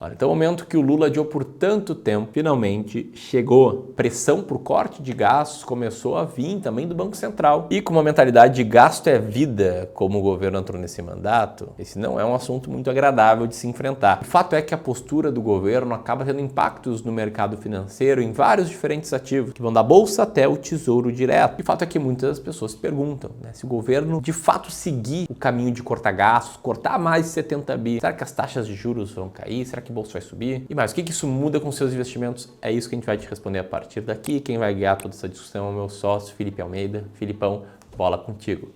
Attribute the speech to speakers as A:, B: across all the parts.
A: Olha, então o momento que o Lula adiou por tanto tempo, finalmente chegou. Pressão por corte de gastos começou a vir também do Banco Central. E com uma mentalidade de gasto é vida, como o governo entrou nesse mandato, esse não é um assunto muito agradável de se enfrentar. O fato é que a postura do governo acaba tendo impactos no mercado financeiro em vários diferentes ativos, que vão da bolsa até o tesouro direto. E o fato é que muitas pessoas perguntam, né, se o governo de fato seguir o caminho de cortar gastos, cortar mais de 70 bi, será que as taxas de juros vão cair? Será que o bolso vai subir? E mais, o que isso muda com seus investimentos? É isso que a gente vai te responder a partir daqui. Quem vai guiar toda essa discussão é o meu sócio, Felipe Almeida. Filipão, bola contigo.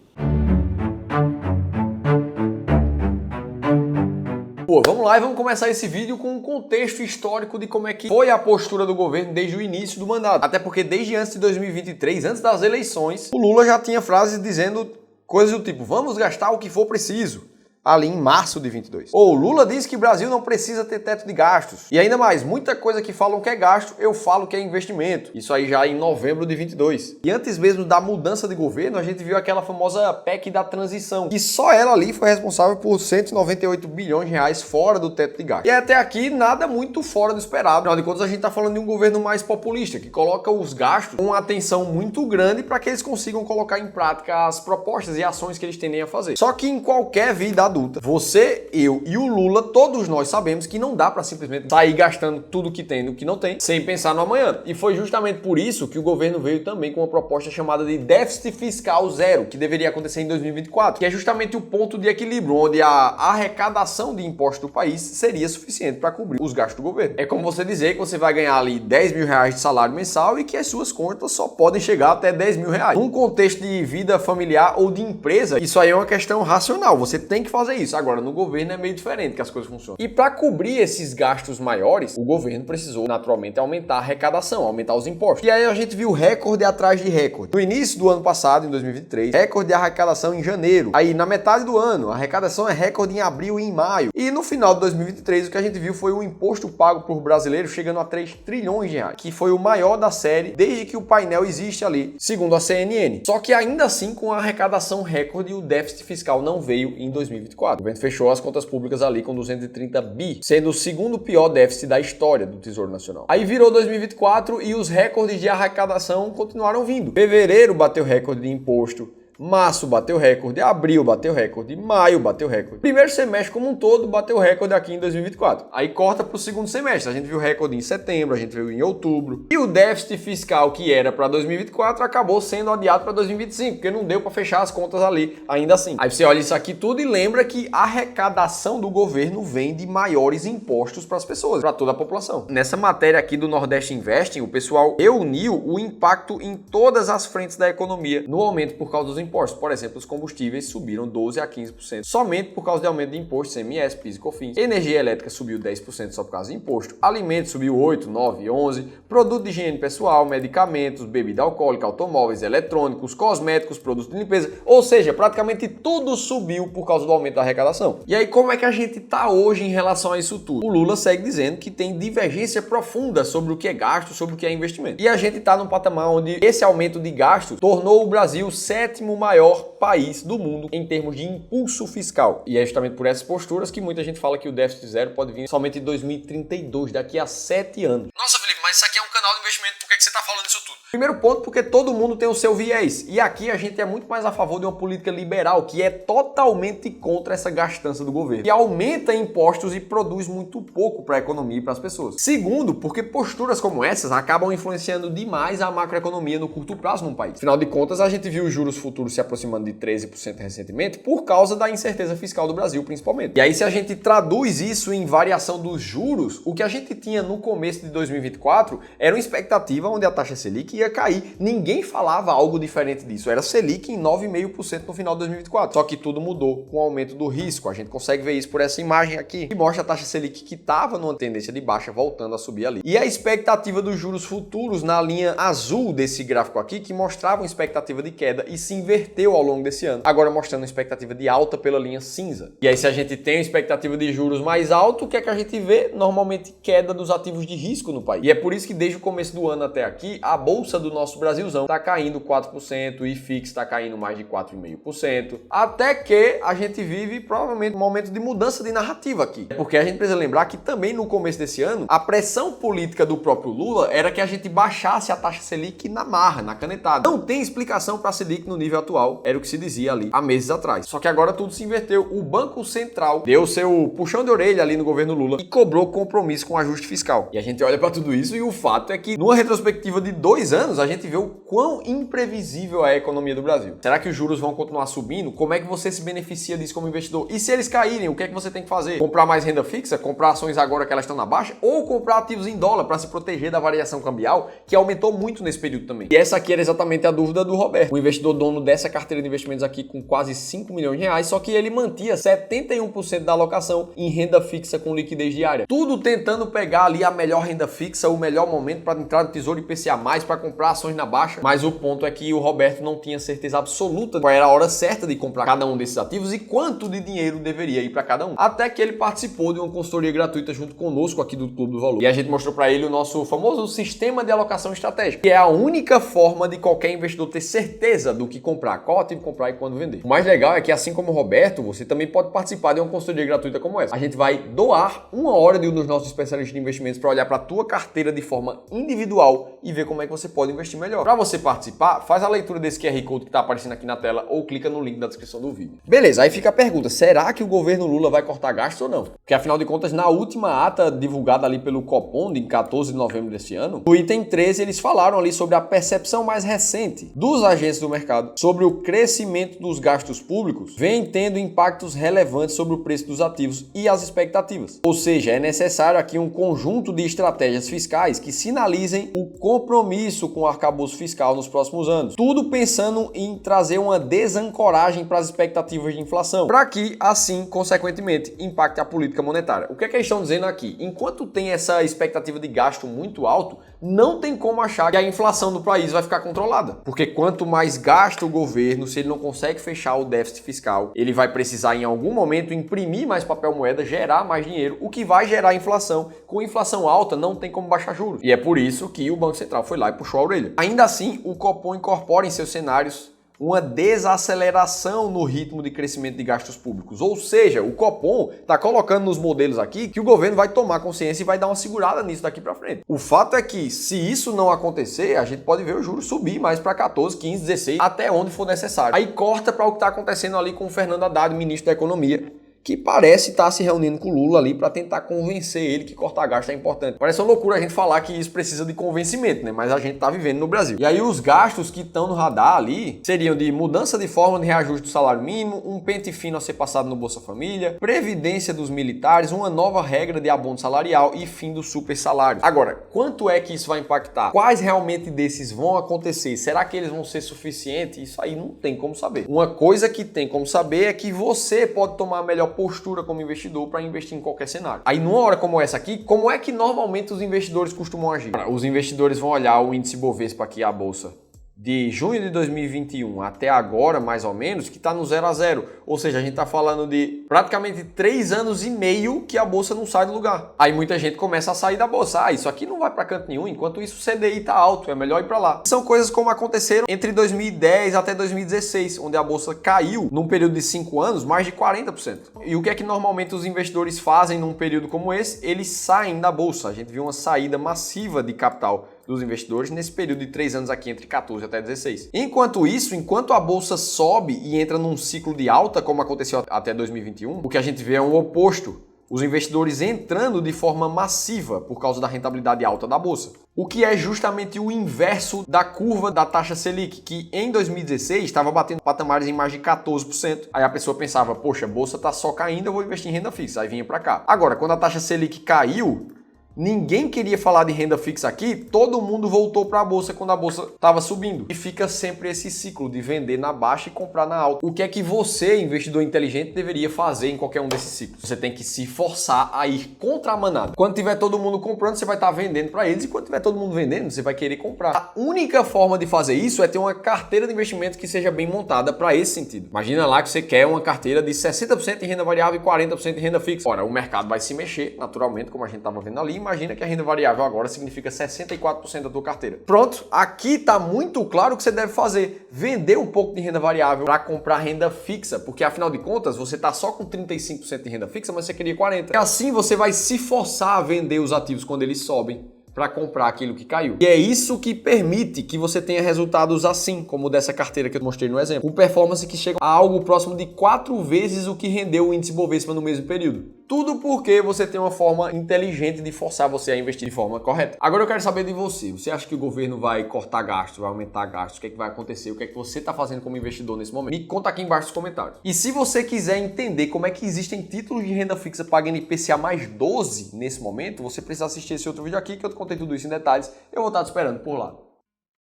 B: Pô, vamos lá e vamos começar esse vídeo com um contexto histórico de como é que foi a postura do governo desde o início do mandato. Até porque desde antes de 2023, antes das eleições, o Lula já tinha frases dizendo coisas do tipo: vamos gastar o que for preciso. Ali em março de 22. Ou Lula diz que o Brasil não precisa ter teto de gastos. E ainda mais, muita coisa que falam que é gasto, eu falo que é investimento. Isso aí já em novembro de 22. E antes mesmo da mudança de governo, a gente viu aquela famosa PEC da transição, que só ela ali foi responsável por 198 bilhões de reais fora do teto de gastos. E até aqui nada muito fora do esperado. Afinal de contas, a gente tá falando de um governo mais populista, que coloca os gastos com uma atenção muito grande para que eles consigam colocar em prática as propostas e ações que eles tendem a fazer. Só que em qualquer vida adulta, você, eu e o Lula, todos nós sabemos que não dá para simplesmente sair gastando tudo que tem do que não tem, sem pensar no amanhã. E foi justamente por isso que o governo veio também com uma proposta chamada de déficit fiscal zero, que deveria acontecer em 2024, que é justamente o ponto de equilíbrio, onde a arrecadação de impostos do país seria suficiente para cobrir os gastos do governo. É como você dizer que você vai ganhar ali 10 mil reais de salário mensal e que as suas contas só podem chegar até 10 mil reais. Num contexto de vida familiar ou de empresa, isso aí é uma questão racional, você tem que fazer isso. Agora, no governo é meio diferente que as coisas funcionam. E para cobrir esses gastos maiores, o governo precisou naturalmente aumentar a arrecadação, aumentar os impostos. E aí a gente viu recorde atrás de recorde. No início do ano passado, em 2023, recorde de arrecadação em janeiro. Aí na metade do ano, a arrecadação é recorde em abril e em maio. E no final de 2023, o que a gente viu foi o imposto pago por brasileiros chegando a 3 trilhões de reais, que foi o maior da série desde que o painel existe ali, segundo a CNN. Só que ainda assim, com a arrecadação recorde, o déficit fiscal não veio em 2024. O governo fechou as contas públicas ali com 230 bi, sendo o segundo pior déficit da história do Tesouro Nacional. Aí virou 2024 e os recordes de arrecadação continuaram vindo. Fevereiro bateu recorde de imposto, março bateu recorde, abril bateu recorde, maio bateu recorde. Primeiro semestre como um todo bateu recorde aqui em 2024. Aí corta para o segundo semestre. A gente viu recorde em setembro, a gente viu em outubro. E o déficit fiscal que era para 2024 acabou sendo adiado para 2025, porque não deu para fechar as contas ali ainda assim. Aí você olha isso aqui tudo e lembra que a arrecadação do governo vem de maiores impostos para as pessoas, para toda a população. Nessa matéria aqui do Nordeste Investing, o pessoal reuniu o impacto em todas as frentes da economia no aumento por causa dos impostos. Por exemplo, os combustíveis subiram 12 a 15% somente por causa de aumento de imposto, CMS, PIS e COFINS. Energia elétrica subiu 10% só por causa de imposto. Alimentos subiu 8, 9, 11. Produto de higiene pessoal, medicamentos, bebida alcoólica, automóveis, eletrônicos, cosméticos, produtos de limpeza. Ou seja, praticamente tudo subiu por causa do aumento da arrecadação. E aí, como é que a gente está hoje em relação a isso tudo? O Lula segue dizendo que tem divergência profunda sobre o que é gasto, sobre o que é investimento. E a gente está num patamar onde esse aumento de gastos tornou o Brasil o sétimo maior país do mundo em termos de impulso fiscal. E é justamente por essas posturas que muita gente fala que o déficit zero pode vir somente em 2032, daqui a 7 anos. Nossa, Felipe, mas isso aqui é um canal de investimento, por que você está falando isso tudo? Primeiro ponto, porque todo mundo tem o seu viés. E aqui a gente é muito mais a favor de uma política liberal, que é totalmente contra essa gastança do governo, que aumenta impostos e produz muito pouco para a economia e para as pessoas. Segundo, porque posturas como essas acabam influenciando demais a macroeconomia no curto prazo num país. Afinal de contas, a gente viu os juros futuros se aproximando de 13% recentemente por causa da incerteza fiscal do Brasil, principalmente. E aí, se a gente traduz isso em variação dos juros, o que a gente tinha no começo de 2024 era uma expectativa onde a taxa Selic ia cair. Ninguém falava algo diferente disso. Era Selic em 9,5% no final de 2024. Só que tudo mudou com o aumento do risco. A gente consegue ver isso por essa imagem aqui, que mostra a taxa Selic que estava numa tendência de baixa voltando a subir ali. E a expectativa dos juros futuros na linha azul desse gráfico aqui, que mostrava uma expectativa de queda e se inverteu ao longo desse ano. Agora mostrando uma expectativa de alta pela linha cinza. E aí, se a gente tem uma expectativa de juros mais alta, o que é que a gente vê? Normalmente queda dos ativos de risco no país. E é por isso que desde o começo do ano até aqui, a bolsa do nosso Brasilzão tá caindo 4%, o IFIX tá caindo mais de 4,5%, até que a gente vive provavelmente um momento de mudança de narrativa aqui. Porque a gente precisa lembrar que também no começo desse ano, a pressão política do próprio Lula era que a gente baixasse a taxa Selic na marra, na canetada. Não tem explicação para a Selic no nível atual, era o que se dizia ali há meses atrás. Só que agora tudo se inverteu. O Banco Central deu seu puxão de orelha ali no governo Lula e cobrou compromisso com o ajuste fiscal. E a gente olha para tudo isso e o fato é que, numa retrospectiva de 2 anos, a gente vê o quão imprevisível é a economia do Brasil. Será que os juros vão continuar subindo? Como é que você se beneficia disso como investidor? E se eles caírem, o que é que você tem que fazer? Comprar mais renda fixa? Comprar ações agora que elas estão na baixa? Ou comprar ativos em dólar para se proteger da variação cambial, que aumentou muito nesse período também? E essa aqui era exatamente a dúvida do Roberto, o investidor dono dessa carteira de investimentos aqui com quase 5 milhões de reais, só que ele mantia 71% da alocação em renda fixa com liquidez diária. Tudo tentando pegar ali a melhor renda fixa, o melhor momento para entrar no Tesouro IPCA+, para comprar ações na baixa. Mas o ponto é que o Roberto não tinha certeza absoluta qual era a hora certa de comprar cada um desses ativos e quanto de dinheiro deveria ir para cada um. Até que ele participou de uma consultoria gratuita junto conosco aqui do Clube do Valor. E a gente mostrou para ele o nosso famoso sistema de alocação estratégica, que é a única forma de qualquer investidor ter certeza do que comprar, qual ativo comprar e quando vender. O mais legal é que, assim como o Roberto, você também pode participar de uma consultoria gratuita como essa. A gente vai doar 1 hora de um dos nossos especialistas de investimentos para olhar para a tua carteira de forma individual e ver como é que você pode investir melhor. Para você participar, faz a leitura desse QR Code que está aparecendo aqui na tela ou clica no link da descrição do vídeo. Beleza, aí fica a pergunta, será que o governo Lula vai cortar gastos ou não? Porque afinal de contas, na última ata divulgada ali pelo Copom, em 14 de novembro desse ano, no item 13 eles falaram ali sobre a percepção mais recente dos agentes do mercado sobre o crescimento dos gastos públicos, vem tendo impactos relevantes sobre o preço dos ativos e as expectativas. Ou seja, é necessário aqui um conjunto de estratégias fiscais que sinalizem o compromisso com o arcabouço fiscal nos próximos anos. Tudo pensando em trazer uma desancoragem para as expectativas de inflação, para que, assim, consequentemente, impacte a política monetária. O que é que eles estão dizendo aqui? Enquanto tem essa expectativa de gasto muito alto, não tem como achar que a inflação do país vai ficar controlada. Porque quanto mais gasta o governo, se ele não consegue fechar o déficit fiscal, ele vai precisar em algum momento imprimir mais papel moeda, gerar mais dinheiro, o que vai gerar inflação. Com inflação alta, não tem como baixar juros. E é por isso que o Banco Central foi lá e puxou a orelha. Ainda assim, o Copom incorpora em seus cenários uma desaceleração no ritmo de crescimento de gastos públicos. Ou seja, o Copom está colocando nos modelos aqui que o governo vai tomar consciência e vai dar uma segurada nisso daqui para frente. O fato é que, se isso não acontecer, a gente pode ver o juros subir mais para 14, 15, 16, até onde for necessário. Aí corta para o que está acontecendo ali com o Fernando Haddad, ministro da Economia, que parece estar se reunindo com o Lula ali para tentar convencer ele que cortar gasto é importante. Parece uma loucura a gente falar que isso precisa de convencimento, né? Mas a gente tá vivendo no Brasil. E aí os gastos que estão no radar ali seriam de mudança de forma de reajuste do salário mínimo, um pente fino a ser passado no Bolsa Família, previdência dos militares, uma nova regra de abono salarial e fim do super salário. Agora, quanto é que isso vai impactar? Quais realmente desses vão acontecer? Será que eles vão ser suficientes? Isso aí não tem como saber. Uma coisa que tem como saber é que você pode tomar a melhor postura como investidor para investir em qualquer cenário. Aí numa hora como essa aqui, como é que normalmente os investidores costumam agir? Os investidores vão olhar o índice Bovespa aqui, a bolsa, de junho de 2021 até agora, mais ou menos, que está no 0 a 0. Ou seja, a gente está falando de praticamente 3 anos e meio que a bolsa não sai do lugar. Aí muita gente começa a sair da bolsa. Isso aqui não vai para canto nenhum, enquanto isso o CDI está alto, é melhor ir para lá. São coisas como aconteceram entre 2010 até 2016, onde a bolsa caiu, num período de 5 anos, mais de 40%. E o que é que normalmente os investidores fazem num período como esse? Eles saem da bolsa. A gente viu uma saída massiva de capital dos investidores nesse período de 3 anos aqui, entre 14 até 16. Enquanto isso, enquanto a bolsa sobe e entra num ciclo de alta, como aconteceu até 2021, o que a gente vê é um oposto. Os investidores entrando de forma massiva por causa da rentabilidade alta da bolsa. O que é justamente o inverso da curva da taxa Selic, que em 2016 estava batendo patamares em mais de 14%. Aí a pessoa pensava, poxa, a bolsa está só caindo, eu vou investir em renda fixa. Aí vinha para cá. Agora, quando a taxa Selic caiu, ninguém queria falar de renda fixa aqui, todo mundo voltou para a bolsa quando a bolsa estava subindo. E fica sempre esse ciclo de vender na baixa e comprar na alta. O que é que você, investidor inteligente, deveria fazer em qualquer um desses ciclos? Você tem que se forçar a ir contra a manada. Quando tiver todo mundo comprando, você vai estar vendendo para eles, e quando tiver todo mundo vendendo, você vai querer comprar. A única forma de fazer isso é ter uma carteira de investimento que seja bem montada para esse sentido. Imagina lá que você quer uma carteira de 60% em renda variável e 40% em renda fixa. Ora, o mercado vai se mexer naturalmente, como a gente estava vendo ali, imagina que a renda variável agora significa 64% da tua carteira. Pronto, aqui tá muito claro o que você deve fazer. Vender um pouco de renda variável para comprar renda fixa, porque afinal de contas você tá só com 35% de renda fixa, mas você queria 40%. E assim você vai se forçar a vender os ativos quando eles sobem, para comprar aquilo que caiu. E é isso que permite que você tenha resultados assim, como dessa carteira que eu mostrei no exemplo, com performance que chega a algo próximo de 4 vezes o que rendeu o índice Bovespa no mesmo período. Tudo porque você tem uma forma inteligente de forçar você a investir de forma correta. Agora eu quero saber de você. Você acha que o governo vai cortar gastos, vai aumentar gastos? O que é que vai acontecer? O que é que você está fazendo como investidor nesse momento? Me conta aqui embaixo nos comentários. E se você quiser entender como é que existem títulos de renda fixa pagando IPCA mais 12 nesse momento, você precisa assistir esse outro vídeo aqui que eu contei tudo isso em detalhes. Eu vou estar te esperando por lá.